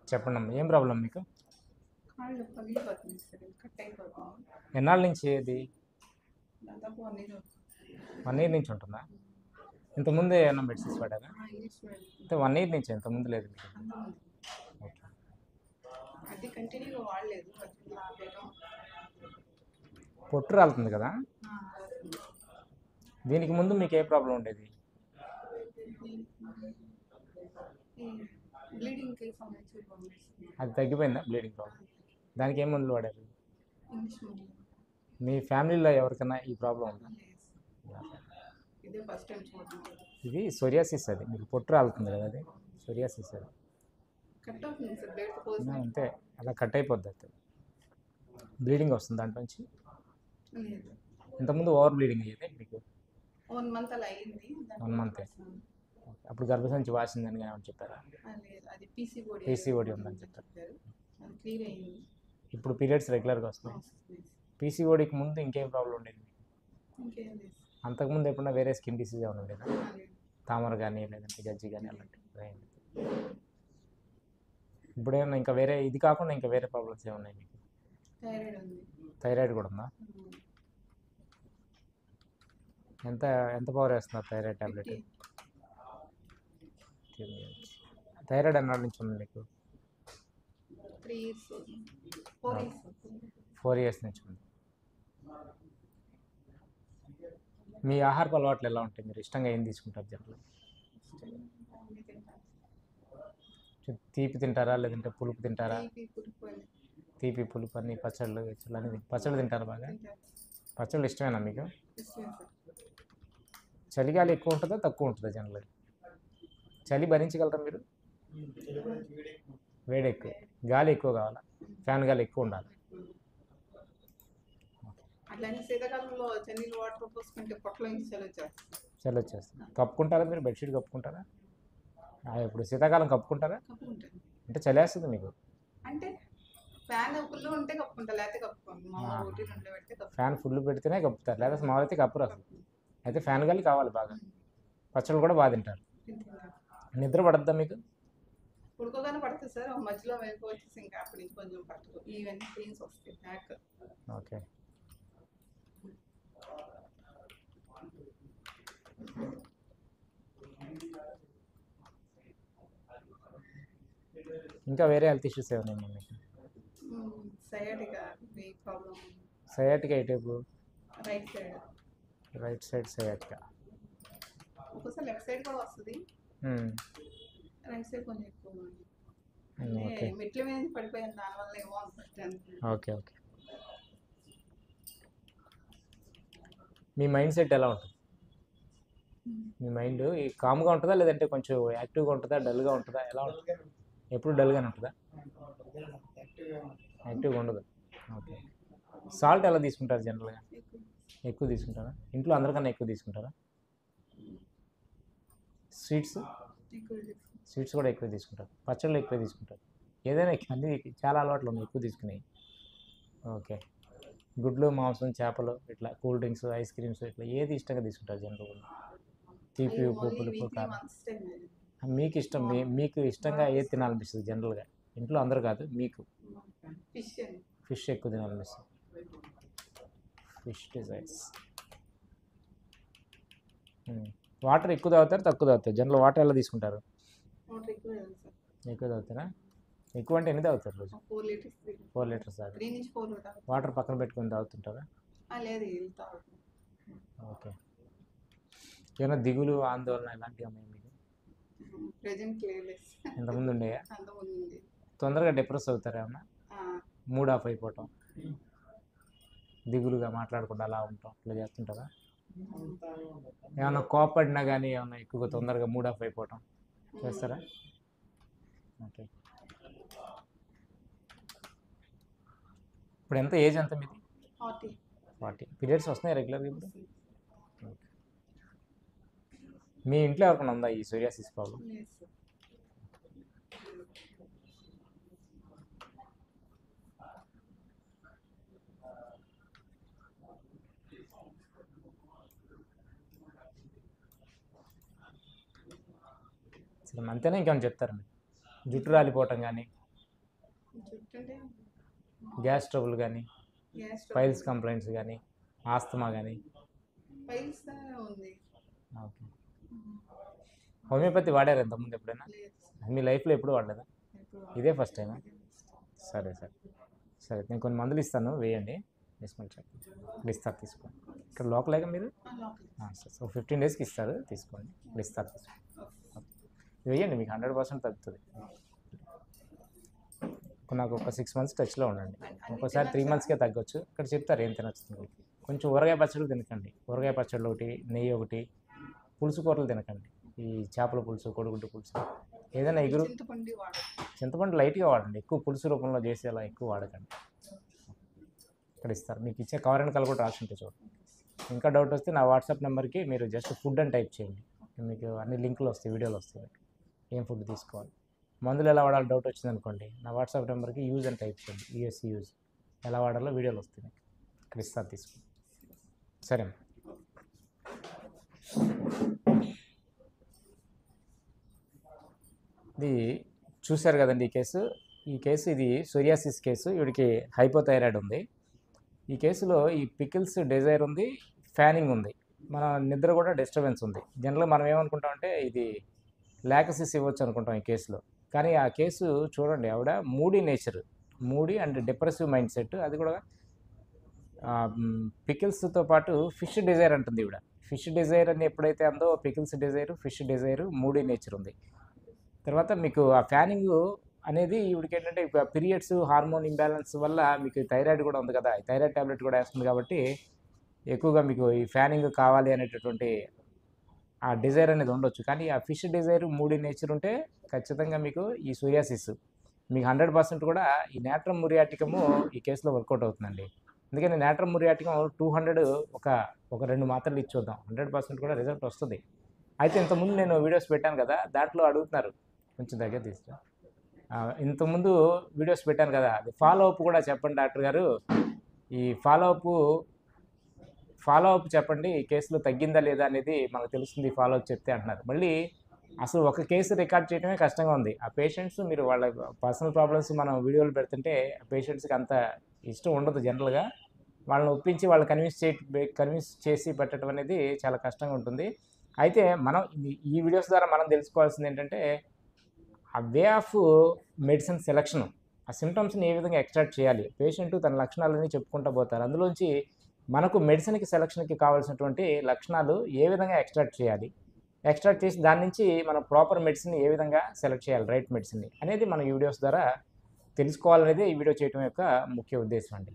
చెప్పండమ్మా, ఏం ప్రాబ్లం మీకు? కాళ్ళు పగిలిపోతుంది సార్, కట్ అయిపోతుంది. ఎన్నాళ్ళ నుంచి ఇది? దాదాపు 1 ఇయర్ అవుతుంది. 1 ఇయర్ నుంచి ఉంటుందా? ఇంతకుముందు ఏమన్నా మెడిసిన్స్ వాడారా? ఇంగ్లీష్ మీడియం అంటే 1 ఇయర్ నుంచి, ఇంతకుముందు లేదు మీకు? అంతకుముందు ఓకే. అది కంటిన్యూగా వాడలేదు, మధ్యలో ఆపేయడం. పొట్టు రాలుతుంది కదా, ఆ, అవుతుంది. దీనికి ముందు మీకు ఏ ప్రాబ్లం ఉండేది? ఈ బ్లీడింగ్కి సంబంధించి మెడిసిన్ అది తగ్గిపోయిందా బ్లీడింగ్ ప్రాబ్లం? దానికి ఏం మందులు వాడారు? ఇంగ్లీష్ మీడియం మీ ఫ్యామిలీలో ఎవరికైనా ఈ ప్రాబ్లం ఉందా? లేదు. ఇదే ఫస్ట్ టైం చూడడం. ఇది సోరియాసిస్, అది మీకు పొట్టు రాలుతుంది కదా, అది సోరియాసిస్. అది కట్ అవుతుంది సార్, బ్లడ్ పోసి అంతే, అలా కట్ అయిపోద్ది. అది బ్లీడింగ్ వస్తుంది దాంట్లోంచి. లేదు. ఇంతకుముందు ఓవర్ బ్లీడింగ్ అయ్యేది మీకు? 1 మంత్ అలా అయింది. 1 మంత్. అప్పుడు గర్భసంచి వాసిందని ఏమని చెప్పారా? లేదు, అది పీసీఓడి పీసీఓడి ఉందని చెప్పారు. అది క్లియర్ అయింది. ఇప్పుడు పీరియడ్స్ రెగ్యులర్గా వస్తున్నాయి. పీసీఓడికి ముందు ఇంకేం ప్రాబ్లం ఉండేది? ఇంకేం లేదు. అంతకుముందు ఎప్పుడన్నా వేరే స్కిన్ డిసీజ్ ఏమైనా ఉండేదా? లేదు. తామర కానీ లేదంటే గజ్జి కానీ అలాంటివి అయింది? ఇప్పుడు ఏమన్నా ఇంకా వేరే, ఇది కాకుండా ఇంకా వేరే ప్రాబ్లమ్స్ ఏమున్నాయి మీకు? థైరాయిడ్ ఉంది. థైరాయిడ్ కూడా ఉందా? ఎంత ఎంత పవర్ వేస్తున్నారు థైరాయిడ్ టాబ్లెట్? థైరాయిడ్ ఎన్నాళ్ళ నుంచి ఉంది మీకు? 3 ఇయర్స్ 4 ఇయర్స్ 4 ఇయర్స్ నుంచి ఉంది. మీ ఆహారపు అలవాట్లు ఎలా ఉంటాయి? మీరు ఇష్టంగా ఏం తీసుకుంటారు జనరల్? తీపి తింటారా లేదంటే పులుపు తింటారా? తీపి పులుపు అన్ని పచ్చళ్ళు గిచ్చళ్ళు అనేది. పచ్చళ్ళు తింటారా బాగా? పచ్చళ్ళు ఇష్టమేనా మీకు? చలిగాలి ఎక్కువ ఉంటుందా తక్కువ ఉంటుందా జనరల్గా? చలి భరించగలరా మీరు? వేడి ఎక్కువ, గాలి ఎక్కువ కావాలా? ఫ్యాన్ గాలి ఎక్కువ ఉండాలి. అట్లానే శీతాకాలంలో చన్నీళ్ళు వాటర్ పోసుకుంటే పొట్టలో నుంచి చలి వచ్చేస్తుంది. కప్పుకుంటారా మీరు? బెడ్షీట్ కప్పుకుంటారా? ఇప్పుడు శీతాకాలం కప్పుకుంటారా? కప్పుకుంటాను. అంటే చలేస్తుంది మీకు? అంటే ఫ్యాన్ ఫుల్ ఉంటే కప్పుకుంటా, లేకపోతే కప్పుకోండి. మామూలు ఒకటి 2 పెడితే కప్పు. ఫ్యాన్ ఫుల్ పెడితేనే కప్పుతారు, లేదా స్మాల్ అయితే కప్పురు అసలు. అయితే ఫ్యాన్ గాలి కావాలి బాగా. పచ్చళ్ళు కూడా బాగా తింటారు. నిద్ర పడద్దా మీకు? ఉడుకోగానే పడుతుంది సార్, మధ్యలో వైపు వచ్చేసి ఇంకా అప్పటి నుంచి కొంచెం పట్టదు. ఇవన్నీ పెయిన్స్ వస్తాయి బ్యాక్. ఓకే. ఇంకా వేరే హెల్త్ ఇష్యూస్ ఏమైనా మీకు? Sciatica problem. సయాటికా ఏ type? Right side. Right side sciatica. ఒక్కోసారి లెఫ్ట్ సైడ్ కూడా వస్తుంది, రైట్ సైడ్ కొంచెం ఎక్కువ. ఓకే. మెట్ల మీద పడిపోయాను, దానివల్ల ఏమో అనుకుంటాను. Okay okay. మీ మైండ్ సెట్ ఎలా ఉంటుంది? మీ మైండ్ కామ్గా ఉంటుందా లేదంటే కొంచెం యాక్టివ్గా ఉంటుందా, డల్గా ఉంటుందా, ఎలా ఉంటుంది? ఎప్పుడు డల్గానే ఉంటుందా? యాక్టివ్గా ఉండదు. ఓకే. సాల్ట్ ఎలా తీసుకుంటారు జనరల్గా? ఎక్కువ తీసుకుంటారా? ఇంట్లో అందరికన్నా ఎక్కువ తీసుకుంటారా? స్వీట్స్ కూడా ఎక్కువ తీసుకుంటారు. పచ్చళ్ళు ఎక్కువ తీసుకుంటారు. ఏదైనా అన్ని చాలా అలవాట్లు ఉన్నాయి ఎక్కువ తీసుకునేవి. ఓకే. గుడ్లు, మాంసం, చేపలు, ఇట్లా కూల్ డ్రింక్స్, ఐస్ క్రీమ్స్, ఇట్లా ఏది ఇష్టంగా తీసుకుంటారు జనరల్గా? తీపి, ఉప్పు, పులుపు, కారం. మీకు ఇష్టం, మీకు ఇష్టంగా ఏది తినాలనిపిస్తుంది జనరల్గా? ఇంట్లో అందరు కాదు, మీకు. ఫిష్ ఎక్కువ తినాలనిపిస్తుంది. Fish desires. వాటర్ ఎక్కువ తాగుతారు తక్కువ తాగుతారు? జనరల్ వాటర్ ఎలా తీసుకుంటారు? ఎక్కువ తాగుతారా? ఎక్కువ అంటే ఎన్ని తాగుతారు రోజు? 4 లీటర్స్ తాగుతారు. వాటర్ పక్కన పెట్టుకొని తాగుతుంటారా? ఓకే. ఏమైనా దిగులు, ఆందోళన ఇలాంటివి ఉన్నాయి మీకు? ఇంతకుముందు ఉండేయా? తొందరగా డిప్రెస్ అవుతారా ఏమన్నా? మూడ్ ఆఫ్ అయిపోవటం, దిగులుగా మాట్లాడకుండా అలా ఉంటాం, ఇట్లా చేస్తుంటారా? ఏమన్నా కోపడినా కానీ ఏమన్నా ఎక్కువగా తొందరగా మూడ్ ఆఫ్ అయిపోవటం చేస్తారా? ఓకే. ఇప్పుడు ఎంత ఏజ్ ఎంత మీది? 40. పీరియడ్స్ వస్తున్నాయి రెగ్యులర్గా ఇప్పుడు? ఓకే. మీ ఇంట్లో ఎవరికైనా ఉందా ఈ సోరియాసిస్ ప్రాబ్లం? అసలు అంతేనా ఇంకేమైనా చెప్తారా మీరు? జుట్టు రాలిపోవటం కానీ జుట్టు అంటే గ్యాస్ ట్రబుల్ కానీ, గ్యాస్ ఫైల్స్ కంప్లైంట్స్ కానీ, ఆస్తమా కానీ. ఫైల్స్ ఉంది. ఓకే. హోమియోపతి వాడారు ఇంతకుముందు ఎప్పుడైనా? లేదు మీ లైఫ్లో ఎప్పుడు వాడలేదా? ఎప్పుడు ఇదే ఫస్ట్ టైమా? సరే సరే సరే, నేను కొన్ని మందులు ఇస్తాను, వేయండి, వేసుకొని చెప్పండి. ఇప్పుడు ఇస్తారు, తీసుకోండి. ఇక్కడ లోకలేగా మీరు? లోపల సరే, సో 15 డేస్కి ఇస్తారు, తీసుకోండి. ఇప్పుడు ఇస్తారు, తీసుకోండి. వేయండి, మీకు 100% తగ్గుతుంది. నాకు ఒక 6 months టచ్లో ఉండండి. ఒక్కోసారి 3 monthsకే తగ్గొచ్చు. ఇక్కడ చెప్తారు ఏం తినొచ్చు. కొంచెం ఊరగాయ పచ్చళ్ళు తినకండి. ఊరగాయ పచ్చళ్ళు ఒకటి, నెయ్యి ఒకటి, పులుసు కూరలు తినకండి. ఈ చేపల పులుసు, కోడిగుడ్డు పులుసు, ఏదైనా ఎగురు, చింతపండు వాడదు. చింతపండు లైట్గా వాడండి, ఎక్కువ పులుసు రూపంలో చేసి అలా ఎక్కువ వాడకండి. ఇక్కడ ఇస్తారు, మీకు ఇచ్చే కవర్ అండ్ కలర్ కూడా రాసి ఉంటే చూడండి. ఇంకా డౌట్ వస్తే నా వాట్సాప్ నెంబర్కి మీరు జస్ట్ ఫుడ్ అని టైప్ చేయండి, మీకు అన్ని లింకులు వస్తాయి, వీడియోలు వస్తాయి, ఏం ఫుడ్ తీసుకోవాలి, మందులు ఎలా వాడాలో డౌట్ వచ్చింది అనుకోండి, నా వాట్సాప్ నెంబర్కి యూజ్ అని టైప్ చేయండి, యూఎస్సి యూజ్ ఎలా వాడాలో వీడియోలు వస్తాయి, ఇక్కడ ఇస్తారు, తీసుకోండి. సరే, ఇది చూశారు కదండి ఈ కేసు ఇది సోరియాసిస్ కేసు. వీడికి హైపోథైరాయిడ్ ఉంది. ఈ కేసులో ఈ పికిల్స్ డిజైర్ ఉంది, ఫ్యానింగ్ ఉంది, మన నిద్ర కూడా డిస్టర్బెన్స్ ఉంది. జనరల్గా మనం ఏమనుకుంటామంటే ఇది లాకసిస్ ఇవ్వచ్చు అనుకుంటాం ఈ కేసులో. కానీ ఆ కేసు చూడండి, ఆవిడ moody and depressive mind set, అది కూడా పికిల్స్తో పాటు ఫిష్ డిజైర్ అంటుంది ఈవిడ. ఫిష్ డిజైర్ అని ఎప్పుడైతే అందో pickles desire, fish desire, moody nature ఉంది. తర్వాత మీకు ఆ ఫ్యానింగ్ అనేది ఈవిడికి ఏంటంటే పీరియడ్స్ హార్మోన్ ఇంబ్యాలెన్స్ వల్ల మీకు థైరాయిడ్ కూడా ఉంది కదా, థైరాయిడ్ ట్యాబ్లెట్ కూడా వేస్తుంది కాబట్టి ఎక్కువగా మీకు ఈ ఫ్యానింగ్ కావాలి అనేటటువంటి ఆ డిజైర్ అనేది ఉండొచ్చు. కానీ ఆ ఫిష్ డిజైర్, మూడీ నేచర్ ఉంటే ఖచ్చితంగా మీకు ఈ సోరియాసిస్ మీకు 100% కూడా ఈ నాట్రమ్ మురియాటికము ఈ కేసులో వర్కౌట్ అవుతుందండి. అందుకని నాట్రమ్ మురియాటికం 200 ఒక 2 మాత్రలు ఇచ్చి చూద్దాం, 100% కూడా రిజల్ట్ వస్తుంది. అయితే ఇంతకుముందు నేను వీడియోస్ పెట్టాను కదా, దాంట్లో అడుగుతున్నారు, కొంచెం దగ్గర తీసుకురా, ఇంతకుముందు వీడియోస్ పెట్టాను కదా, అది ఫాలో అప్ కూడా చెప్పండి డాక్టర్ గారు, ఈ ఫాలో అప్ చెప్పండి, ఈ కేసులో తగ్గిందా లేదా అనేది మనకు తెలుస్తుంది ఫాలో అప్ చెప్తే అంటున్నారు. మళ్ళీ అసలు ఒక కేసు రికార్డ్ చేయడమే కష్టంగా ఉంది. ఆ పేషెంట్స్ మీరు వాళ్ళ పర్సనల్ ప్రాబ్లమ్స్ మనం వీడియోలు పెడుతుంటే ఆ పేషెంట్స్కి అంత ఇష్టం ఉండదు. జనరల్గా వాళ్ళని ఒప్పించి వాళ్ళు కన్విన్స్ చేసి పెట్టడం అనేది చాలా కష్టంగా ఉంటుంది. అయితే మనం ఈ వీడియోస్ ద్వారా మనం తెలుసుకోవాల్సింది ఏంటంటే ఆ వే ఆఫ్ మెడిసిన్ సెలక్షన్, ఆ సిమ్టమ్స్ని ఏ విధంగా ఎక్స్ట్రాక్ట్ చేయాలి, పేషెంట్ తన లక్షణాలని చెప్పుకుంటూ పోతారు, అందులోంచి మనకు మెడిసిన్కి సెలక్షన్కి కావాల్సినటువంటి లక్షణాలు ఏ విధంగా ఎక్స్ట్రాక్ట్ చేసి దాని నుంచి మనం ప్రాపర్ మెడిసిన్ ఏ విధంగా సెలెక్ట్ చేయాలి, రైట్ మెడిసిన్ని అనేది మనం ఈ వీడియోస్ ద్వారా తెలుసుకోవాలనేది ఈ వీడియో చేయడం యొక్క ముఖ్య ఉద్దేశం అండి.